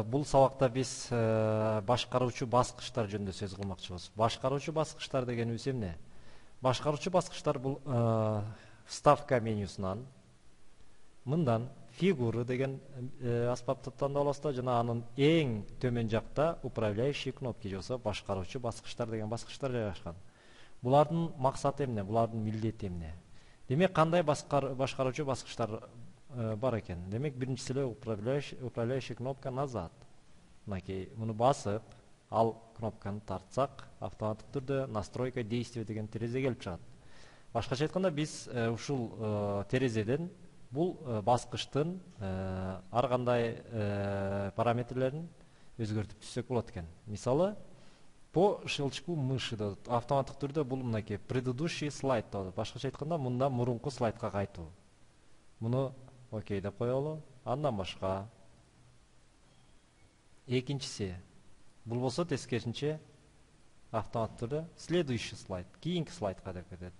бул сабакта биз башкаруучу баскычтар жөнүндө сөз кылмакчыбыз. Башкаруучу баскычтар дегенибиз эмне? Башкаруучу баскычтар бул вставка менюсунан мындан фигуры деген аспапты тандап аласыз да, жана анын эң төмөн жакта управляющий кнопки болсо башкаруучу баскычтар деген баскычтар жайгашкан. Булардын максаты эмне? Булардын милдети эмне? Демек, кандай башкаруучу баскычтар бар экен? Демек, биринчиси эле управляющий кнопка назад. Мынакей, муну басып, ал кнопканы тартсак, автоматтык түрдө настройка действия деген терезе келип чыгат. Башкача айтканда, биз ушул терезеден бул баскычтын ар кандай параметрлерин өзгөртүп түзсөк болот экен. Мисалы, по щелчку мыши деп автоматтык түрдө бул мынакей предыдущий слайд деп. Башкача айтканда, мында мурунку слайдка кайтуу. Муну окей деп коелу. Андан башка экинчиси бул болсо тескерисинче автоматтык түрдө следующий слайд, кийинки слайдка деп кетет.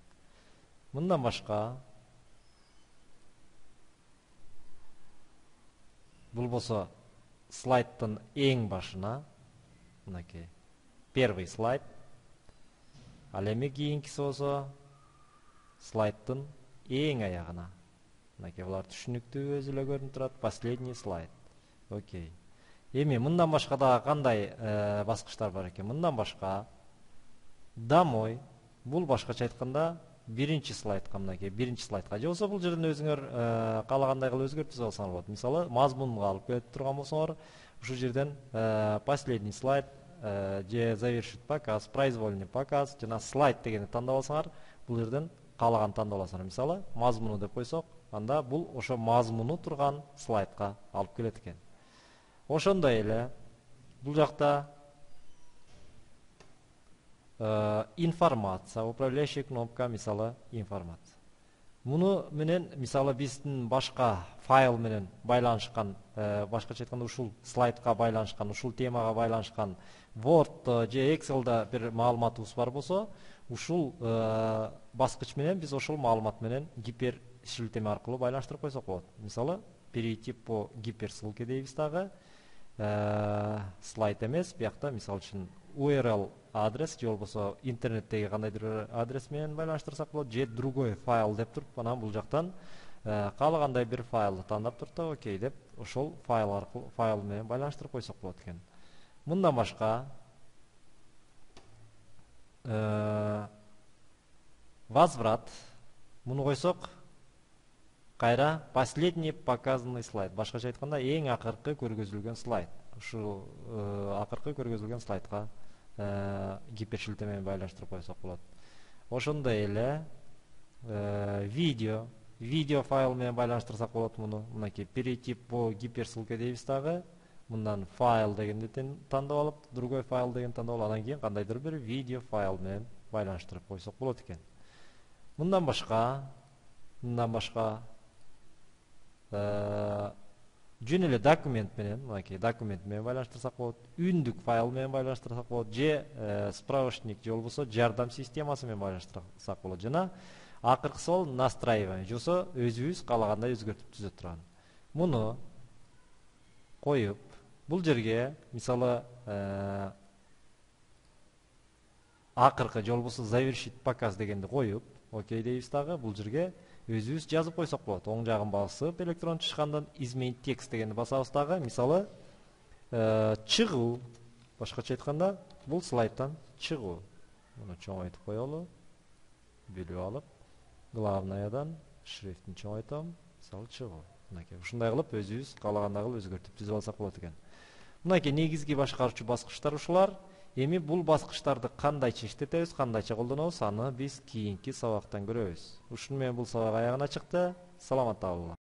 Мындан башка бул болсо слайдтын эң башына, мынакей первый слайд. Ал эми кийинкиси болсо слайдтын эң аягына. Мынакей булар түшүнүктүү өзү эле көрүнүп турат. Последний слайд. Окей. Эми мындан башка да кандай баскычтар бар экен? Мындан башка домой. Бул башкача айтканда биринчи слайдка, мынакей биринчи слайдка. Же болсо бул жерден өзүңөр каалагандай кылып өзгөртүп алсаңар болот. Мисалы, мазмунга алып келип турган болсоңор, ушул жерден последний слайд же завершить показ, произвольный показ жана слайд дегенди тандап алсаңар, бул жерден каалаган тандап аласыңар. Мисалы, мазмуну деп койсок, анда бул ошо мазмуну турган слайдка алып келет экен. Ошондой эле бул жакта информация, управляющий кнопка, мисалы, информация. Муну менен, мисалы, биздин башка файл менен байланышкан, башкача айтканда ушул слайдка байланышкан, ушул темага байланышкан Word же Excel'да бир маалыматыбыз бар болсо, ушул баскыч менен биз ошол маалымат менен гипер шилтеме аркылуу байланыштырып койсок болот. Мисалы, перейти по гиперссылке дейбиз дагы. Слайд эмес, биякта мисалы үчүн URL адрес же болбосо интернеттеги кандайдыр адрес менен байланыштырсак болот, же другой файл деп туруп, анан бул жактан каалагандай бир файлды тандап туруп да окей деп ошол файл аркылуу файл менен байланыштырып койсок болот экен. Мындан башка возврат, муну койсок, кайра последний показанный слайд. Башкача айтканда, эң акыркы көргөзүлгөн слайд. Ушул акыркы көргөзүлгөн слайдка гипершилтеме менен байланыштырып койсок болот. Ошондой эле видео файл менен байланыштырсак болот муну. Мынакей перейти по гиперссылке дейбиз дагы. Мындан файл дегенди тандап алып, другой файл деген тандап алып, анан кийин кандайдыр бир видео файл менен байланыштырып койсок болот экен. Мындан башка жөн эле документ менен, мынакей документ менен байланыштырсак болот, үндүк файл менен байланыштырсак болот, же справочник же болбосо жардам системасы менен байланыштырсак болот. Жана акыркысы бол настраивание, же болбосо өзүбүз каалагандай өзгөртүп түзө турган. Муну коюп, бул жерге мисалы акыркы же болбосо завершить показ дегенди коюп, окей дейбиз дагы, бул жерге өзүбүз жазып койсок болот. Оң жагын басып, электрон чыгышкандан изменить текст дегенди басабыз дагы. Мисалы, чыгуу. Башкача айтканда, бул слайдтан чыгуу. Муну чоңойтуп коелу. Бөлүп алып, главнаядан шрифтин чоңойтом, мисалы чыгуу. Мынакей ушундай кылып өзүбүз каалагандай кылып өзгөртүп түзүп алсак болот экен. Мынакей негизги башкаруучу баскычтар ушулар. Эми бул баскычтарды кандайча иштетебиз, кандайча колдонобуз, аны биз кийинки сабактан көрөбүз. Ушуну менен бул сабак аягына чыкты. Саламатта болуңар.